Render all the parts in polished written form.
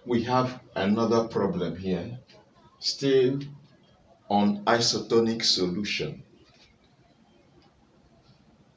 we have another problem here, still on isotonic solution.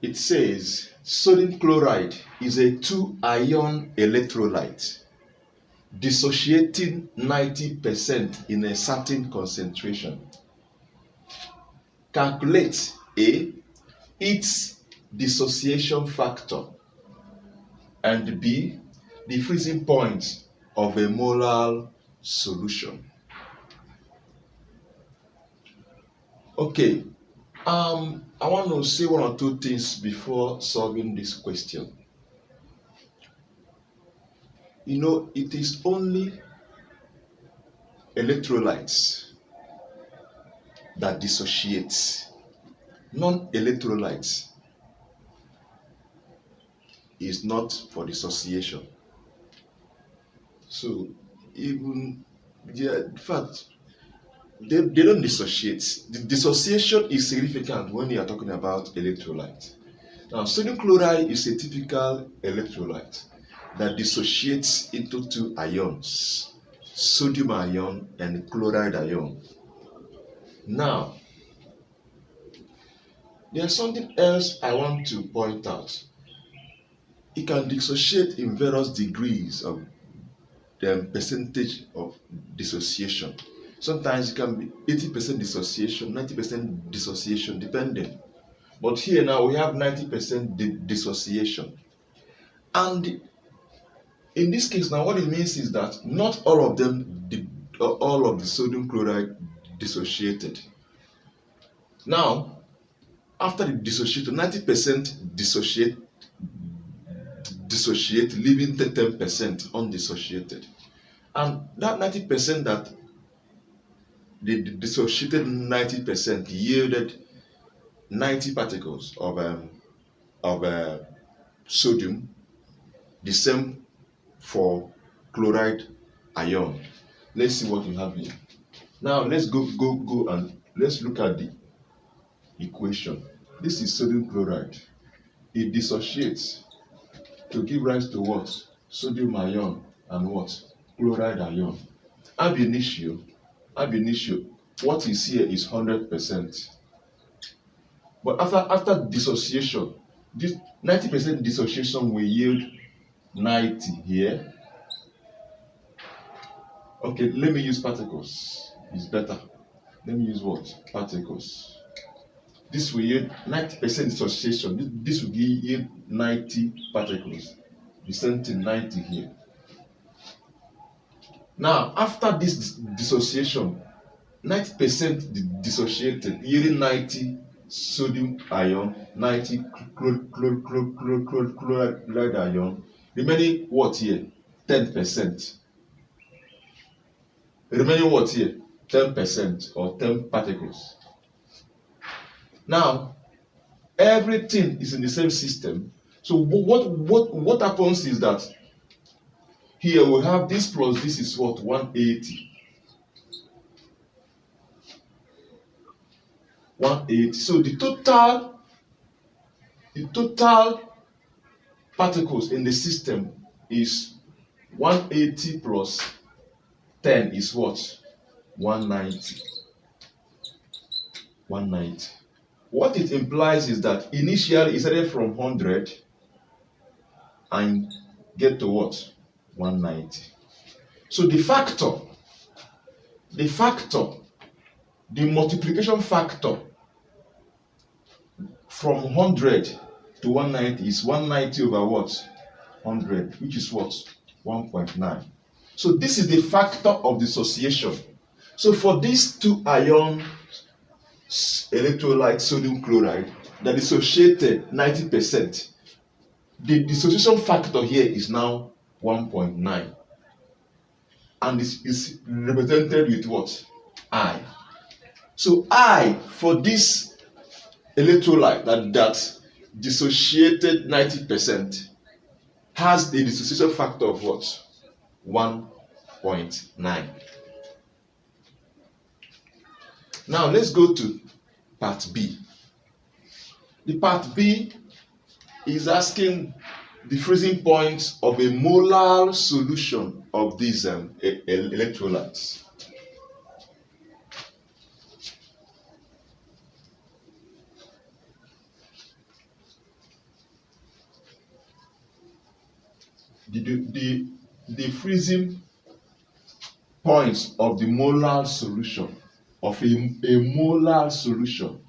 It says sodium chloride is a 2-ion electrolyte dissociating 90% in a certain concentration. Calculate A, its dissociation factor, and B, the freezing point of a molar solution. Okay, I want to say one or two things before solving this question. You know, it is only electrolytes that dissociate. Non-electrolytes is not for dissociation. So even in fact, they don't dissociate. The dissociation is significant when you are talking about electrolyte. Now, sodium chloride is a typical electrolyte that dissociates into 2 ions, sodium ion and chloride ion. Now, there's something else I want to point out. It can dissociate in various degrees of the percentage of dissociation. Sometimes it can be 80% dissociation, 90% dissociation, depending. But here now we have 90% dissociation. And in this case now, what it means is that not all of them, all of the sodium chloride dissociated. Now, after the dissociation, 90% dissociate, leaving 10% undissociated. And that 90% that the dissociated 90% yielded 90 particles of sodium, the same for chloride ion. Let's see what we have here. Now let's go and let's look at the equation. This is sodium chloride. It dissociates to give rise to what? Sodium ion and what? Chloride ion. Ab initio, what is here is 100%. But after dissociation, this 90% dissociation will yield 90 here. Okay, let me use particles. It's better. Let me use what? Particles. This will yield 90% dissociation. This will yield 90 particles. The same thing, 90 here. Now, after this dissociation, 90% dissociated, yielding 90 sodium ion, 90 chloride ion, remaining what here? 10%. Remaining what here? 10% or 10 particles. Now, everything is in the same system. So what happens is that here we have this plus this is what? 180. 180. So the total particles in the system is 180 plus 10 is what? 190. 190. What it implies is that initially it started from 100 and get to what? 190. So the multiplication factor from 100 to 190 is 190 over what? 100, which is what? 1.9. So this is the factor of dissociation. So for these 2-ion electrolyte sodium chloride that dissociated 90%, the dissociation factor here is now 1.9. And this is represented with what? I. So I, for this electrolyte that dissociated 90%, has the dissociation factor of what? 1.9. Now let's go to part B. The part B is asking the freezing point of a molar solution of these electrolytes. The freezing points of the molar solution of a molar solution.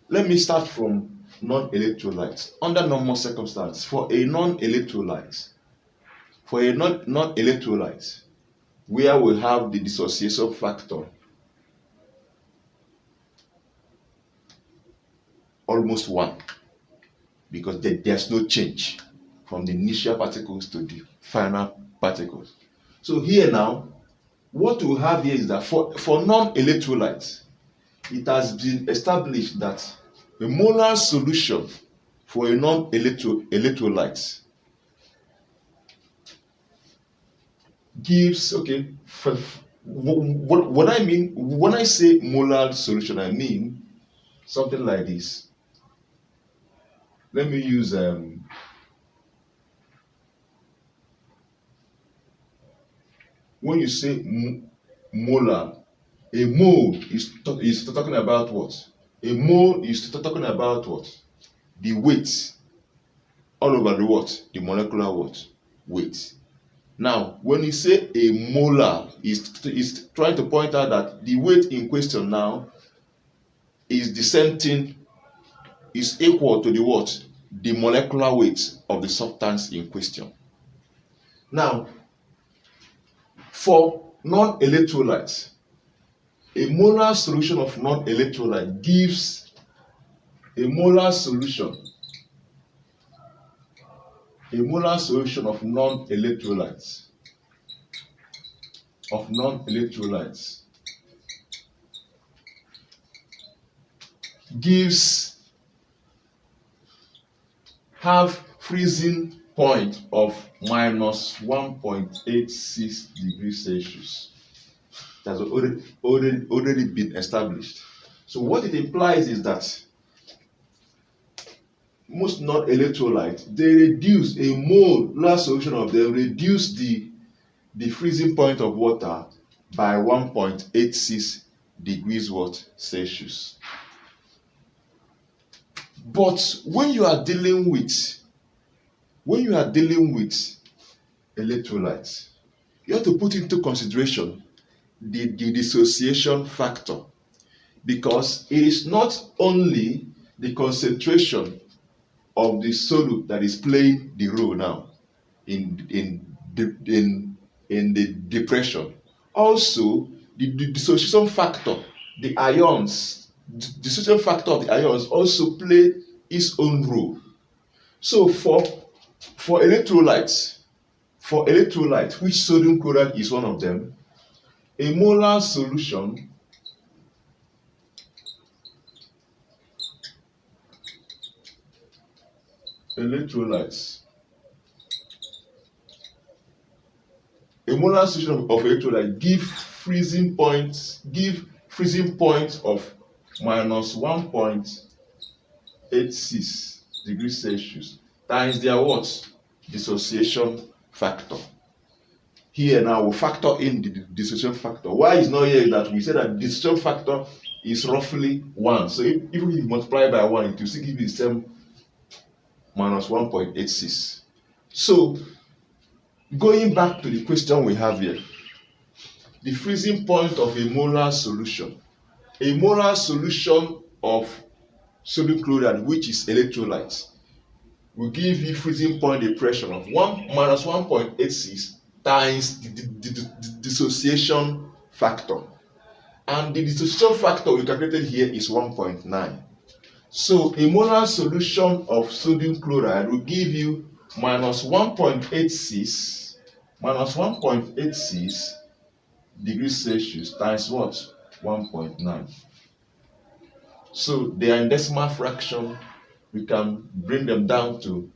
Let me start from non-electrolytes. Under normal circumstances, for a non-electrolyte, where we have the dissociation factor almost 1, because there's no change from the initial particles to the final particles. So here now, what we have here is that for non-electrolytes, it has been established that a molar solution for a non-electrolyte gives, what I mean when I say molar solution, I mean something like this. Let me use when you say molar, a mole is talking about what? A mole is talking about what? The weight all over the what? The molecular what? Weight. Now, when you say a molar, is trying to point out that the weight in question now is the same thing, is equal to the what? The molecular weight of the substance in question. Now, for non-electrolytes, a molar solution of non-electrolyte gives a molar solution of non-electrolytes gives have freezing point of minus 1.86 degrees Celsius. That's already been established. So what it implies is that most non-electrolytes, they reduce a molar solution of them, reduce the freezing point of water by 1.86 degrees Celsius. But when you are dealing with electrolytes, you have to put into consideration the dissociation factor, because it is not only the concentration of the solute that is playing the role now in the depression. Also, the dissociation factor, the ions, the dissociation factor of the ions also play its own role. So for electrolytes, which sodium chloride is one of them, a molar solution electrolytes. A molar solution of electrolyte give freezing points of minus 1.86 degrees Celsius times their what? Dissociation factor. Here now we factor in the dissociation factor. Why is not here that we say that the dissociation factor is roughly 1. So even if you multiply by 1, it will still give you the same minus 1.86. So going back to the question we have here, the freezing point of a molar solution. A molar solution of sodium chloride, which is electrolyte, will give you freezing point depression of minus 1.86 times the dissociation factor. And the dissociation factor we calculated here is 1.9. So a molar solution of sodium chloride will give you minus 1.86 degrees Celsius times what? 1.9. So they are in decimal fraction. We can bring them down to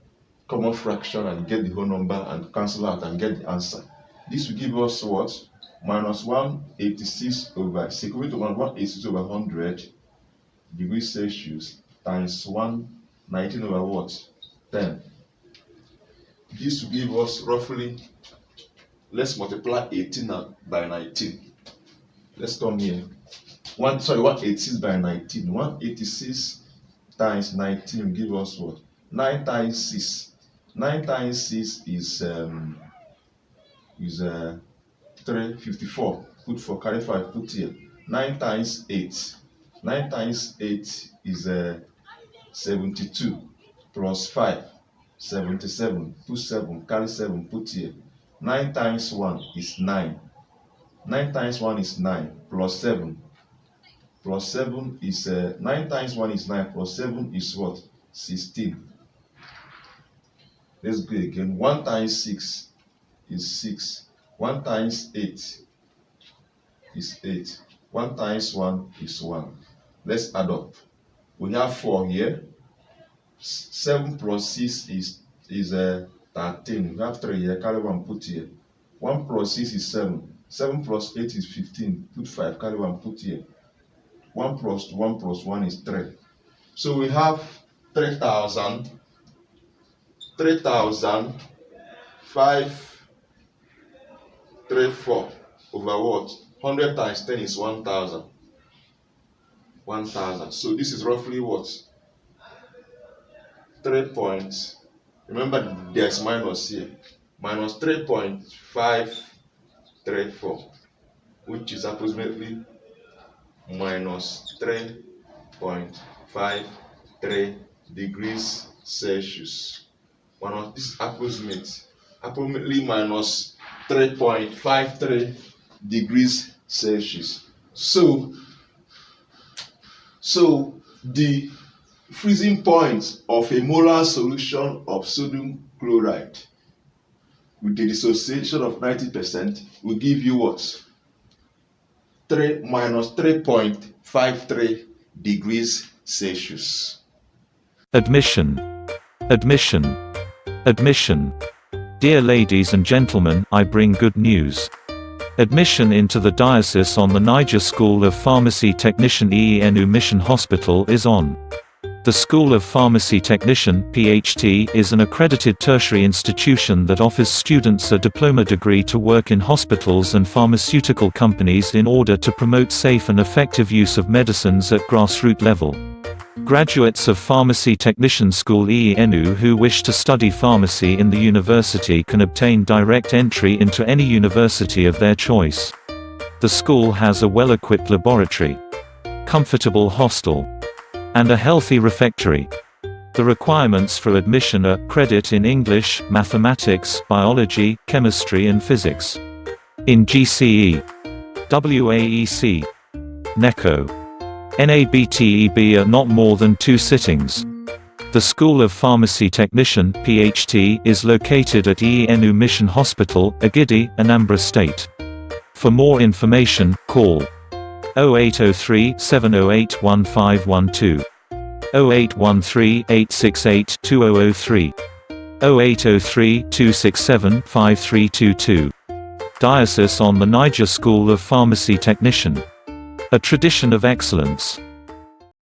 common fraction and get the whole number and cancel out and get the answer. This will give us what? minus 186 over, is equal to 186 over 100 degrees Celsius times 119 over what? 10. This will give us roughly, let's multiply 18 by 19. Let's come here. 186 by 19. 186 times 19 will give us what? 9 times 6. 9 times 6 is 354. Put 4, carry 5, put here. 9 times 8. 9 times 8 is 72. Plus 5, 77. Put 7, carry 7, put here. 9 times 1 is 9. 9 times 1 is 9. Plus 7. Plus 7 is 9 times 1 is 9. Plus 7 is what? 16. Let's go again. 1 times 6 is 6. 1 times 8 is 8. 1 times 1 is 1. Let's add up. We have 4 here. 7 plus 6 is 13. We have 3 here. Carry 1, put here. 1 plus 6 is 7. 7 plus 8 is 15. Put 5. Carry 1, put here. 1 plus 1 plus 1 is 3. So we have 3,534 over what? 100 times 10 is 1,000. 1,000. So this is roughly what? 3 points. Remember, there's minus here. Minus 3.534, which is approximately minus 3.53 degrees Celsius. This is approximately minus 3.53 degrees Celsius. So the freezing point of a molar solution of sodium chloride with the dissociation of 90% will give you what? Minus 3.53 degrees Celsius. Admission. Admission. Admission. Dear ladies and gentlemen, I bring good news. Admission into the diocese on the Niger School of Pharmacy Technician EENU Mission Hospital is on. The School of Pharmacy Technician (PhD) is an accredited tertiary institution that offers students a diploma degree to work in hospitals and pharmaceutical companies in order to promote safe and effective use of medicines at grassroots level. Graduates of Pharmacy Technician School EENU who wish to study pharmacy in the university can obtain direct entry into any university of their choice. The school has a well-equipped laboratory, comfortable hostel, and a healthy refectory. The requirements for admission are credit in English, mathematics, biology, chemistry and physics. In GCE, WAEC, NECO, NABTEB are not more than 2 sittings. The School of Pharmacy Technician (PhD) is located at EENU Mission Hospital, Agidi, Anambra State. For more information, call 0803-708-1512, 0813-868-2003, 0803-267-5322. Diocese on the Niger School of Pharmacy Technician. A tradition of excellence.